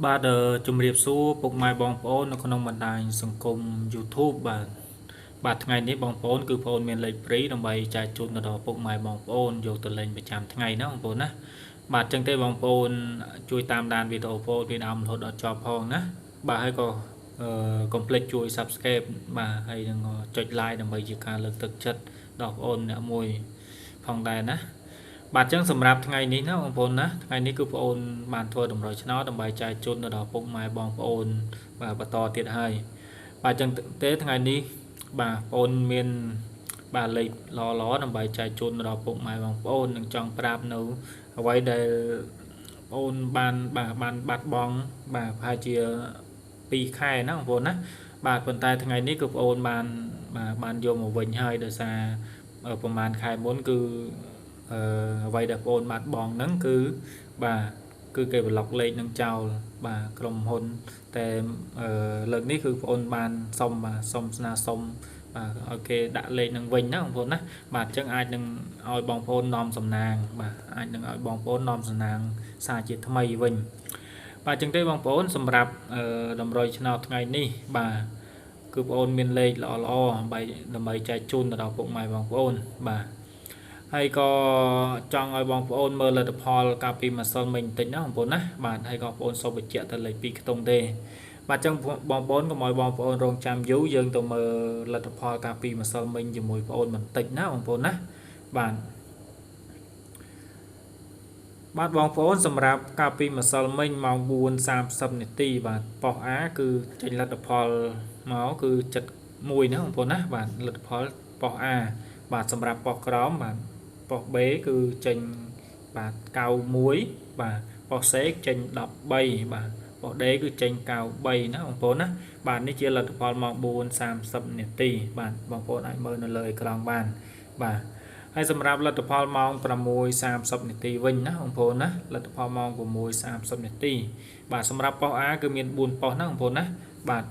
បាទជំរាបសួរពុកម៉ែបងប្អូននៅក្នុងបណ្ដាញសង្គម YouTube បាទថ្ងៃនេះបងប្អូនគឺបងប្អូនមានលេខព្រីដើម្បីចែកជូនទៅដល់ពុកម៉ែបងប្អូនយកទៅលេងប្រចាំថ្ងៃណាបងប្អូនណាបាទចឹងទេបងប្អូនជួយតាមដានវីដេអូបងប្អូនពីដើមរហូតដល់ចប់ផងណាបាទហើយក៏កុំភ្លេចជួយ Subscribe បាទហើយនឹងចុច Like ដើម្បីជាការលើកទឹកចិត្តដល់បងប្អូនអ្នកមួយផងដែរណាបាទចឹងសម្រាប់ថ្ងៃនេះណាបងប្អូនណាថ្ងៃនេះគឺបងប្អូនបានធ្វើតម្រុយឆ្នោតដើម្បីចែកជូនទៅដល់ពុកម៉ែបងប្អូនបាទបន្តទៀតហើយបាទចឹងទេថ្ងៃនេះបាទបងប្អូនមានបាទលេខល្អដើម្បីចែកជូនទៅដល់ពុកម៉ែបងប្អូននឹងចង់ប្រាប់នៅអ្វីដែលបងប្អូនបានបាត់បង់បាទប្រហែលជា2ខែណាបងប្អូនណាបាទប៉ុន្តែថ្ងៃនេះគឺបងប្អូនបានយកមកវិញហើយដោយសារប្រហែលខែមុនគឺអ្វីដែលបងប្អូនបាត់បង់ហ្នឹងគឺបាទគឺគេប្លុកលេខនឹងចោលបាទក្រុមហ៊ុនតែលើកនេះគឺបងប្អូនបានសុំស្នើសុំបាទឲ្យគេដាក់លេខនឹងវិញណាបងប្អូនណាបាទអញ្ចឹងអាចនឹងឲ្យបងប្អូននាំសំណាងបាទអាចនឹងឲ្យបងប្អូននាំសំណាងសារជាថ្មីវិញបាទអញ្ចឹងទេបងប្អូនសម្រាប់តម្រុយឆ្នោតថ្ងៃនេះបាទគឺបងប្អូនមានលេខល្អដើម្បីចែកជូនទៅដល់ពុកម៉ែបងប្អូនបាទហើយក៏ចង់ឲ្យបងប្អូនមើលលទ្ធផលកាលពីម្សិលមិញបន្តិចណាបងប្អូនណាបាទហើយក៏បងប្អូនសូមបញ្ជាក់ទៅលេខ2ខ្ទង់ទេបាទអញ្ចឹងបងប្អូនកុំឲ្យបងប្អូនរងចាំយូរយើងទៅមើលលទ្ធផលកាលពីម្សិលមិញជាមួយបងប្អូនបន្តិចណាបងប្អូនណាបាទបងប្អូនសម្រាប់កាលពីម្សិលមិញម៉ោង 4:30 នាទីបាទប៉ុស A គឺចេញលទ្ធផលមកគឺ71ណាបងប្អូនណាបាទលទ្ធផលប៉ុស A បាទសម្រាប់ប៉ុសក្រោមបាទប៉ុស B គឺចេញបាទ91បាទប៉ុស C ចេញ13បាទប៉ុស D គឺចេញ93ណាបងប្អូនណាបាទនេះជាលទ្ធផលម៉ោង 4:30 នាទីបាទបងប្អូនអាចមើលនៅលើអេក្រង់បានបាទហើយសម្រាប់លទ្ធផលម៉ោង 6:30 នាទីវិញណាបងប្អូនណាលទ្ធផលម៉ោង 6:30 នាទីបាទសម្រាប់ប៉ុស A គឺមាន4ប៉ុសណាបងប្អូនណាបាទ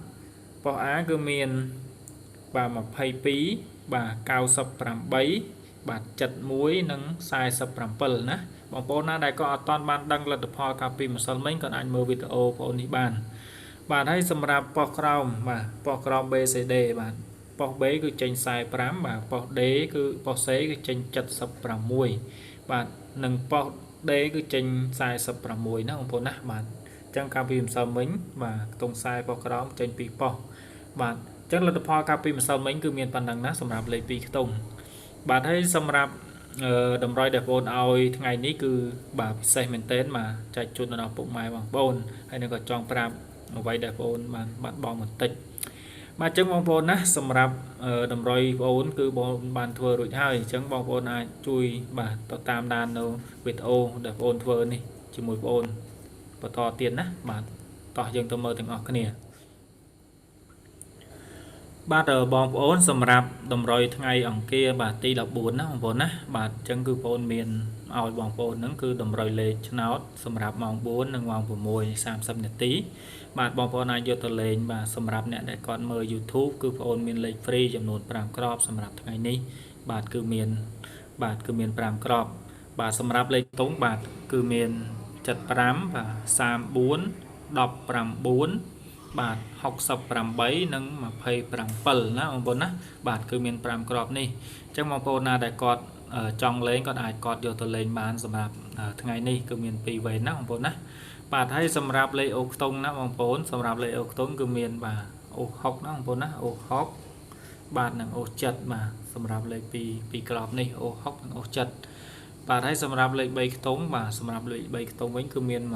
ប៉ុស A គឺមានបាទ22បាទ98បាទ71និង47ណាបងប្អូនណាដែលក៏អត់ទាន់បានដឹងលទ្ធផលកាលពីម្សិលមិញក៏អាចមើលវីដេអូបងប្អូននេះបានបាទហើយសម្រាប់ប៉ុសក្រោមបាទប៉ុសក្រោម BCD បាទប៉ុស B គឺចេញ45បាទប៉ុស D គឺប៉ុស C គឺចេញ76បាទនិងប៉ុស D គឺចេញ46ណាបងប្អូនណាបាទអញ្ចឹងកាលពីម្សិលមិញបាទខ្ទង់ខ្សែប៉ុសក្រោមចេញ2ប៉ុសបាទអញ្ចឹងលទ្ធផលកាលពីម្សិលមិញគឺមានប៉ុណ្ណឹងណាសម្រាប់លេខ2ខ្ទង់បាទហើយសម្រាប់តម្រុយដែលបងប្អូនឲ្យថ្ងៃនេះគឺបាទពិសេសមែនទែនបាទចែកជូនដល់ពុកម៉ែបងប្អូនហើយនឹងក៏ចង់ប្រាប់អ្វីដែលបងប្អូនបានបាត់បង់បន្តិចបាទអញ្ចឹងបងប្អូនណាសម្រាប់តម្រុយបងប្អូនគឺបងបានធ្វើរួចហើយអញ្ចឹងបងប្អូនអាចជួយបាទទៅតាមដាននៅវីដេអូដែលបងប្អូនធ្វើនេះជាមួយបងប្អូនបន្តទៀតណាបាទតោះយើងទៅមើលទាំងអស់គ្នាបាទបងប្អូនសម្រាប់តម្រុយថ្ងៃអង្គារបាទទី14ណាបងប្អូនណាបាទអញ្ចឹងគឺបងប្អូនមានឲ្យបងប្អូនហ្នឹងគឺតម្រុយលេខឆ្នោតសម្រាប់ម៉ោង 4 និងម៉ោង 6:30 នាទីបាទបងប្អូនអាចយកទៅលេងបាទសម្រាប់អ្នកដែលគាត់មើល YouTube គឺបងប្អូនមានលេខ free ចំនួន5គ្រាប់សម្រាប់ថ្ងៃនេះបាទគឺមាន5គ្រាប់បាទសម្រាប់លេខតុងបាទគឺមាន75បាទ34 19បាទ68និង27ណាបងប្អូនណាបាទគឺមាន5គ្រាប់នេះអញ្ចឹងបងប្អូនណាដែលគាត់ចង់លេងគាត់អាចគាត់យកទៅលេងបានសម្រាប់ថ្ងៃនេះគឺមាន2វេនណាបងប្អូនណាបាទហើយសម្រាប់លេខអូខ្ទង់ណាបងប្អូនសម្រាប់លេខអូខ្ទង់គឺមានបាទអូ60ណាបងប្អូនណាអូ60បាទនិងអូ7បាទសម្រាប់លេខ2គ្រាប់នេះអូ60និងអូ7បាទហើយសម្រាប់លេខ3ខ្ទង់បាទសម្រាប់លេខ3ខ្ទង់វិញគឺមាន175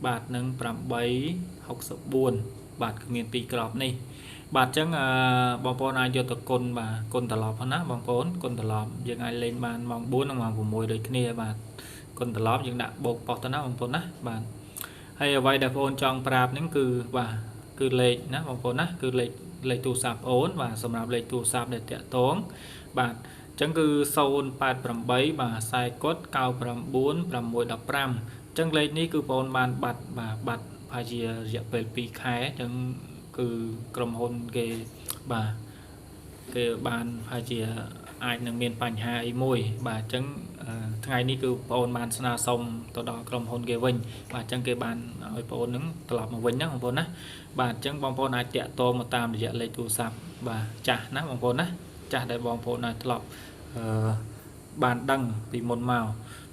បាទនិង864បាទគឺមាន2គ្រាប់នេះបាទអញ្ចឹងបងប្អូនអាចយកទៅគុណបាទគុណត្រឡប់ហ្នឹងណាបងប្អូនគុណត្រឡប់យើងអាចលេងបានម៉ោង 4 និងម៉ោង 6 ដូចគ្នាបាទគុណត្រឡប់យើងដាក់បូកប៉ុសទៅណាបងប្អូនណាបាទហើយអ្វីដែលបងប្អូនចង់ប្រាប់ហ្នឹងគឺបាទគឺលេខណាបងប្អូនណាគឺលេខទូរស័ព្ទអូនបាទសម្រាប់លេខទូរស័ព្ទដែលតាក់ទងបាទអញ្ចឹងគឺ088បាទ40 99 615ចឹងលេខនេះគឺបងបានបាត់ប្រហែលជារយៈពេល2ខែចឹងគឺក្រុមហ៊ុនគេបាទគេបានប្រហែលជា អាចនឹងមានបញ្ហាអីមួយបាទអញ្ចឹងថ្ងៃនេះគឺបងប្អូនបានស្នើសុំទៅដល់ក្រុមហ៊ុនគេវិញបាទអញ្ចឹងគេបានឲ្យបងប្អូននឹងត្រឡប់មកវិញណាបងប្អូនណាបាទអញ្ចឹងបងប្អូនអាចតាក់ទងមកតាមរយៈលេខទូរស័ព្ទបាទចាស់ណាបងប្អូនណាចាស់ដែលបងប្អូនអាចធ្លាប់បានដឹងពីមុនមក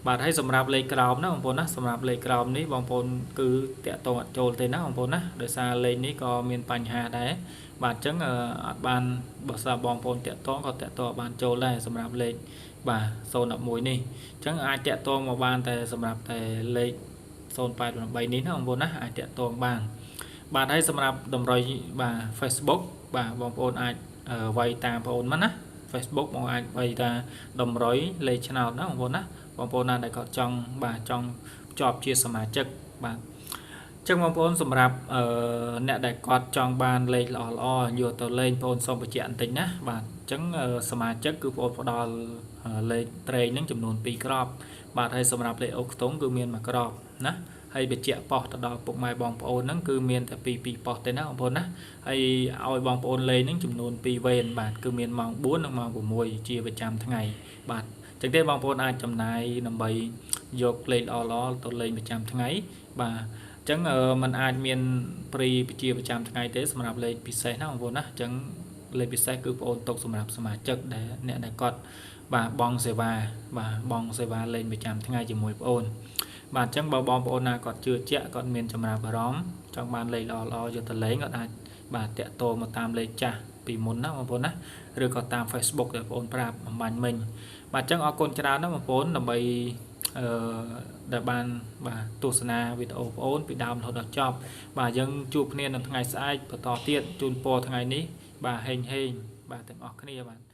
បាទហើយសម្រាប់លេខក្រោមណាបងប្អូនណាសម្រាប់លេខក្រោមនេះបងប្អូនគឺតាក់ទងអត់ចូលទេណាបងប្អូនណាដោយសារលេខនេះក៏មានបញ្ហាដែរបាទអញ្ចឹងអត់បានបើសិនបងប្អូនតាក់ទងក៏តាក់ទងបានចូលដែរសម្រាប់លេខបាទ011នេះអញ្ចឹងអាចតាក់ទងមកបានតែសម្រាប់តែលេខ088នេះណាបងប្អូនណាអាចតាក់ទងបានបាទហើយសម្រាប់តម្រុយបាទ Facebook បាទបងប្អូនអាចវាយតាមបងប្អូនមកណា Facebook បងអាចវាយតាតម្រុយលេខឆ្នោតណាបងប្អូនណាបងប្អូនណាដែលគាត់ចង់បាទចង់ជាប់ជាសមាជិកបាទចឹងបងប្អូនសម្រាប់អ្នកដែលគាត់ចង់បានលេខល្អយកទៅលេងបងប្អូនសូមបញ្ជាក់បន្តិចណាបាទអញ្ចឹងសមាជិកគឺបងប្អូនផ្ដល់លេខត្រេងហ្នឹងចំនួន2គ្រាប់បាទហើយសម្រាប់លេខអូខ្ទង់គឺមាន1គ្រាប់ណាហើយបញ្ជាក់ប៉ោះទៅដល់ពុកម៉ែបងប្អូនហ្នឹងគឺមានតែ2ប៉ោះទេណាបងប្អូនណាហើយឲ្យបងប្អូនលេងហ្នឹងចំនួន2វេនបាទគឺមានម៉ោង4និងម៉ោង6ជាប្រចាំថ្ងៃបាទចឹងទេបងប្អូនអាចចំណាយដើម្បីយកលេខល្អទៅលេងប្រចាំថ្ងៃបាទចឹងมันអាចមានព្រីជាប្រចាំថ្ងៃទេសម្រាប់លេខពិសេសណាបងប្អូនណាចឹងលេខពិសេសគឺបងប្អូនទុកសម្រាប់សមាជិកដែលអ្នកដែលគាត់បាទបងសេវាបាទបងសេវាលេងប្រចាំថ្ងៃជាមួយបងប្អូនបាទអញ្ចឹងបើបងប្អូនណាគាត់ជឿជាក់គាត់មានចំណាប់អារម្មណ៍ចង់បានលេខល្អយកទៅលេងគាត់អាចបាទតាក់ទងមកតាមលេខចាស់ពីមុនណាបងប្អូនណាឬក៏តាម Facebook ដែលបងប្អូនប្រាប់អំបញ្ញមិញបាទអញ្ចឹងអរគុណច្រើនណាបងប្អូនដើម្បីដែលបានបាទទស្សនាវីដេអូបងប្អូនពីដើមរហូតដល់ចប់បាទយើងជួបគ្នានៅថ្ងៃស្អែកបន្តទៀតជូនពរថ្ងៃនេះបាទហេងបាទទាំងអស់គ្នាបាទ